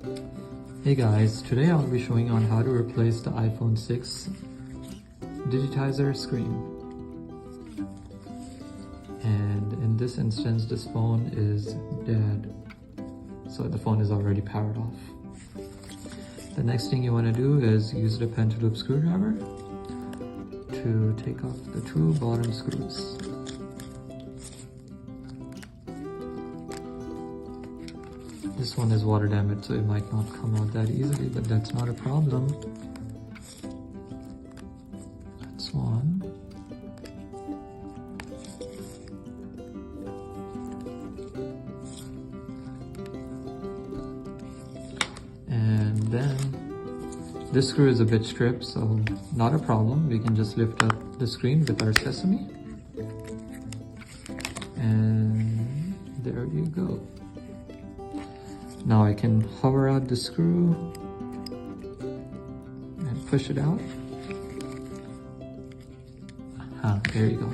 Hey guys, today I'll be showing on how to replace the iPhone 6 digitizer screen. And in this instance, this phone is dead. So the phone is already powered off. The next thing you want to do is use the pen to loop screwdriver to take off the two bottom screws. This one is water damaged, so it might not come out that easily, but that's not a problem. That's one. And then this screw is a bit stripped, so not a problem. We can just lift up the screen with our sesame. And there you go. Now I can hover out the screw and push it out. There you go.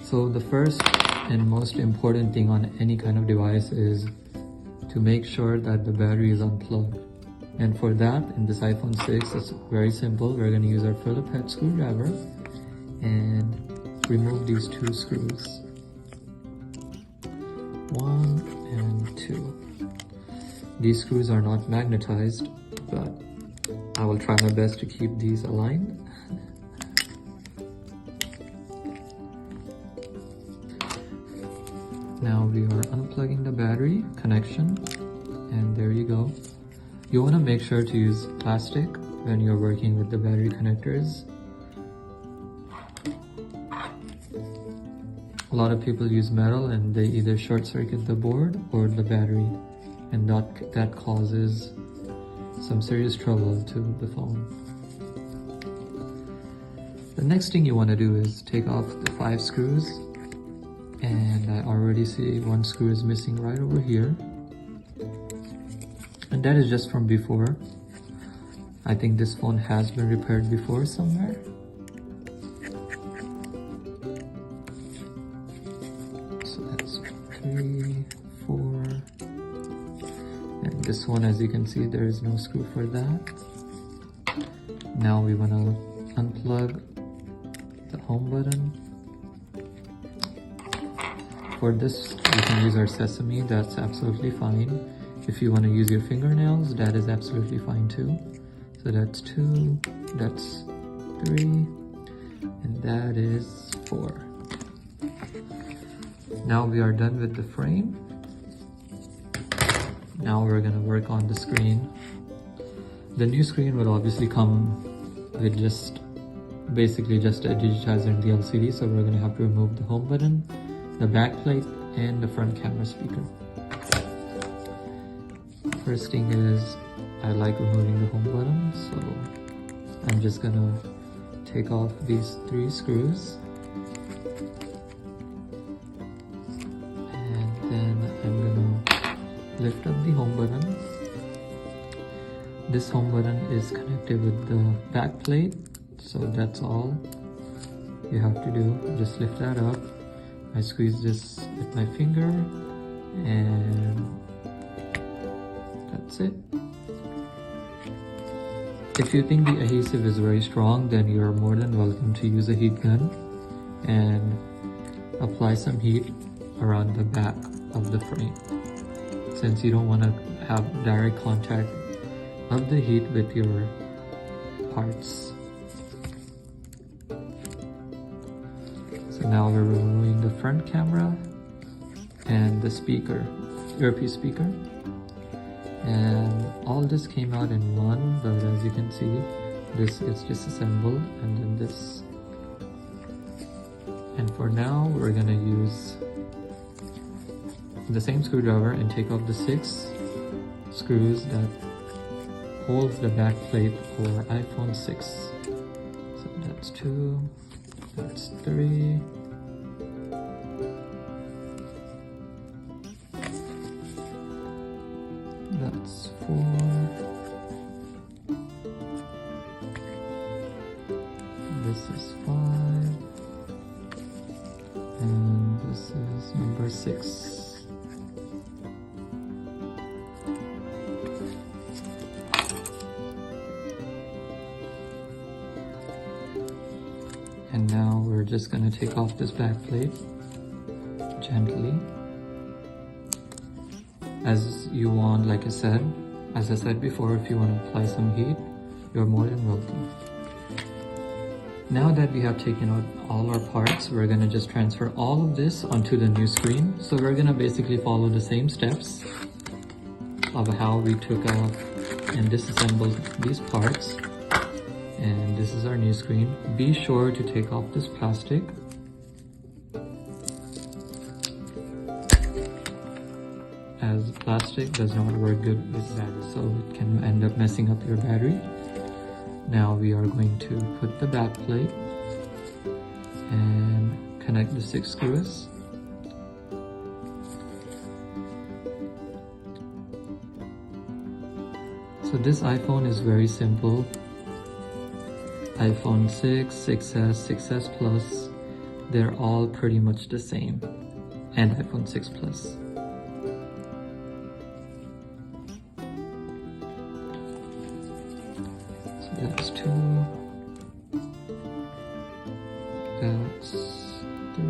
So the first and most important thing on any kind of device is to make sure that the battery is unplugged. And for that, in this iPhone 6, it's very simple. We're going to use our Phillips head screwdriver and remove these two screws. 1 and 2. These screws are not magnetized, but I will try my best to keep these aligned. Now we are unplugging the battery connection, and there you go. You want to make sure to use plastic when you're working with the battery connectors. A lot of people use metal and they either short circuit the board or the battery, and that causes some serious trouble to the phone. The next thing you want to do is take off the 5 screws, and I already see one screw is missing right over here, and that is just from before. I think this phone has been repaired before somewhere. So that's 3, 4, and this one, as you can see, there is no screw for that. Now we want to unplug the home button. For this, you can use our sesame, that's absolutely fine. If you want to use your fingernails, that is absolutely fine too. So that's 2, that's 3, and that is 4. Now we are done with the frame. Now we're gonna work on the screen. The new screen will obviously come with basically just a digitizer and the LCD, so we're gonna have to remove the home button, the back plate, and the front camera speaker. First thing is, I like removing the home button, so I'm just gonna take off these 3 screws. Then I'm gonna lift up the home button. This home button is connected with the back plate, so that's all you have to do. Just lift that up. I squeeze this with my finger, and that's it. If you think the adhesive is very strong, then you're more than welcome to use a heat gun and apply some heat around the back of the frame, since you don't want to have direct contact of the heat with your parts. So now we're removing the front camera and the speaker, earpiece speaker, and all this came out in one, but as you can see, this is disassembled, and then this. And for now, we're gonna use the same screwdriver and take off the 6 screws that holds the back plate for iPhone 6. So that's 2, that's 3, that's 4, this is 5, and this is number 6. just gonna take off this back plate gently as you want. Like as I said before, if you want to apply some heat, you're more than welcome. Now that we have taken out all our parts, we're gonna just transfer all of this onto the new screen. So we're gonna basically follow the same steps of how we took off and disassembled these parts. And this is our new screen. Be sure to take off this plastic. As plastic does not work good with battery, so it can end up messing up your battery. Now we are going to put the back plate and connect the 6 screws. So this iPhone is very simple. iPhone 6, 6S, 6S Plus, they're all pretty much the same. And iPhone 6 Plus. That's 2, that's 3,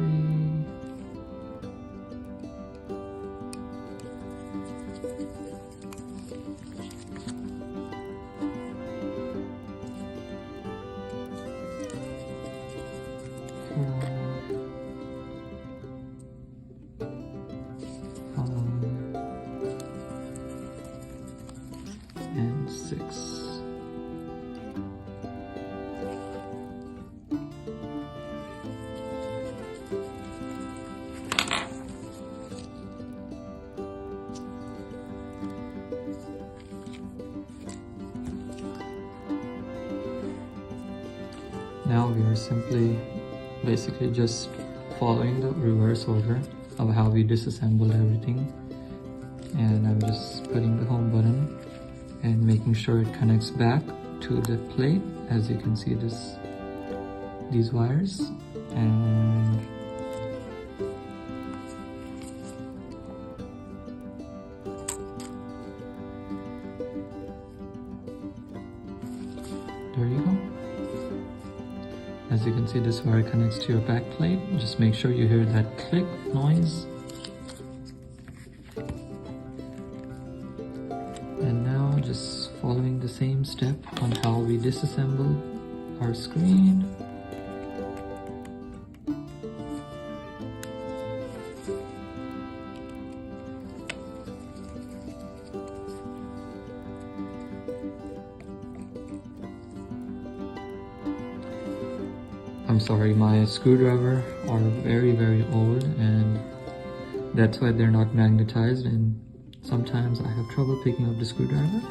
and 6. Now we are simply basically just following the reverse order of how we disassembled everything. And I'm just putting the home button and making sure it connects back to the plate. As you can see, these wires, and there you go. As you can see, this wire connects to your back plate. Just make sure you hear that click noise. And now just following the same step on how we disassemble our screen. I'm sorry, my screwdriver are very old, and that's why they're not magnetized, and sometimes I have trouble picking up the screwdriver.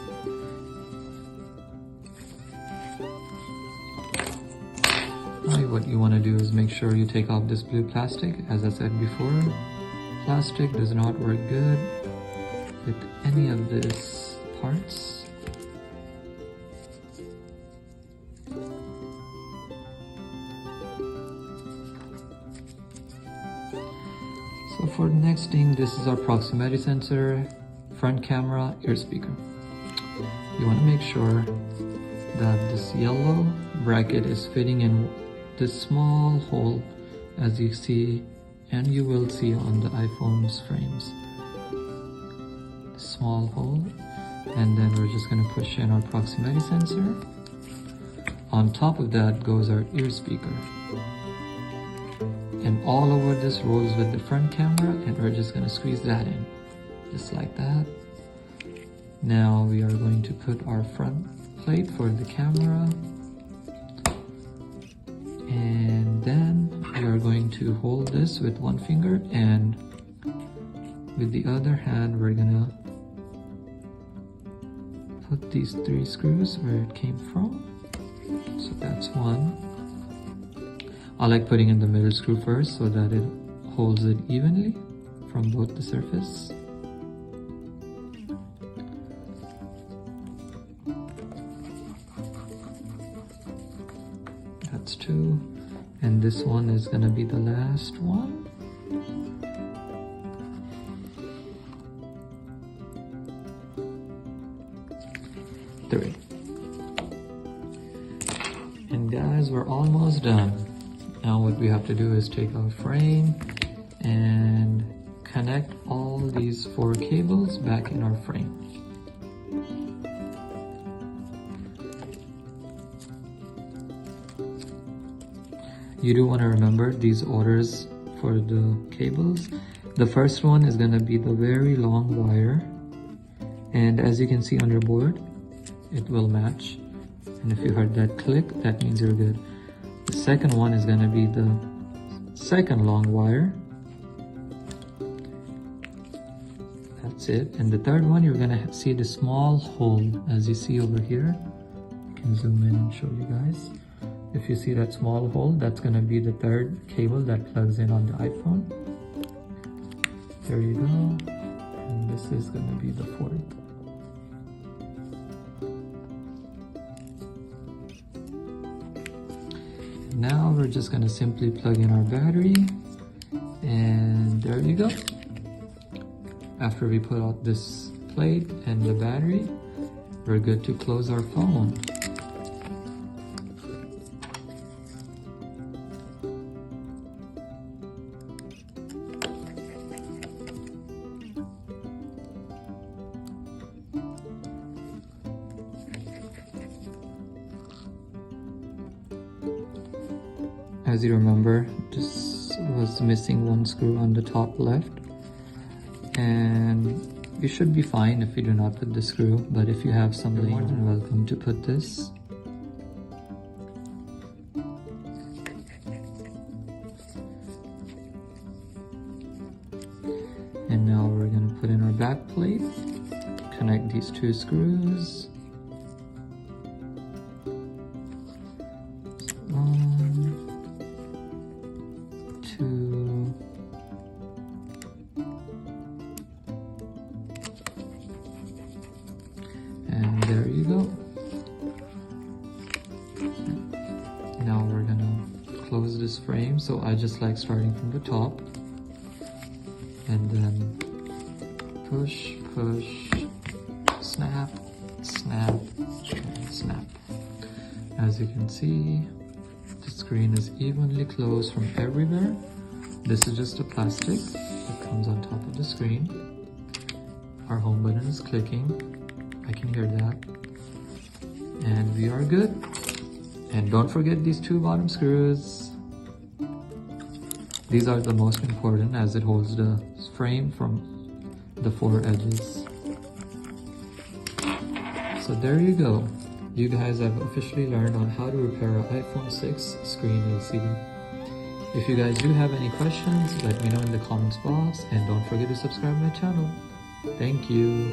Now what you want to do is make sure you take off this blue plastic. As I said before, plastic does not work good with any of these parts. So for the next thing, this is our proximity sensor, front camera, ear speaker. You want to make sure that this yellow bracket is fitting in this small hole, as you see and you will see on the iPhone's frames. Small hole, and then we're just going to push in our proximity sensor. On top of that goes our ear speaker. And all over this rolls with the front camera, and we're just going to squeeze that in, just like that. Now we are going to put our front plate for the camera, and then we are going to hold this with one finger, and with the other hand we're gonna put these 3 screws where it came from. So that's one. I like putting in the middle screw first so that it holds it evenly from both the surface. That's 2, and this one is gonna be the last one. And guys, we're almost done. Now what we have to do is take our frame and connect all these 4 cables back in our frame. You do want to remember these orders for the cables. The first one is going to be the very long wire, and as you can see on your board, it will match. And if you heard that click, that means you're good. The second one is going to be the second long wire. That's it. And the third one, you're going to see the small hole, as you see over here. I can zoom in and show you guys. If you see that small hole, that's going to be the third cable that plugs in on the iPhone. There you go. And this is going to be the fourth. Now we're just going to simply plug in our battery, and there you go. After we put out this plate and the battery, we're good to close our phone. As you remember, this was missing one screw on the top left, and you should be fine if you do not put the screw, but if you have something, you're more than welcome to put this. And now we're going to put in our back plate, connect these 2 screws. 1, 2, and there you go. Now we're gonna close this frame, so I just like starting from the top and then push, snap, snap, and snap. As you can see, the screen is evenly closed from everywhere. This is just a plastic that comes on top of the screen. Our home button is clicking. I can hear that. And we are good. And don't forget these 2 bottom screws. These are the most important, as it holds the frame from the 4 edges. So there you go. You guys have officially learned on how to repair an iPhone 6 screen LCD. If you guys do have any questions, let me know in the comments box, and don't forget to subscribe to my channel. Thank you.